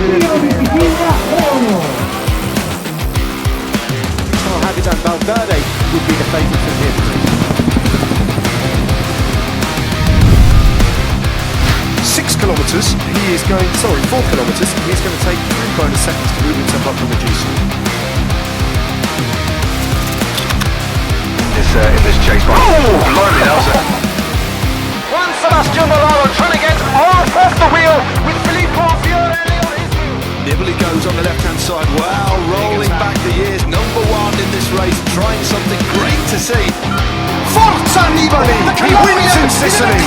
Giro di Sicilia 3-1. Habitat Valverde would be the favourite for him. 6 kilometres, 4 kilometres, he's going to take 3 bonus seconds to move himself up from the GC. In this chase by... Oh, blimey, that was Juan Sebastian Moralo trying to get off the wheel with Filippo Fiorelli on his wheel. Nibali goes on the left-hand side, wow, rolling back the years, number 1 in this race, trying something great to see. Forza Nibali! He wins in Sicily!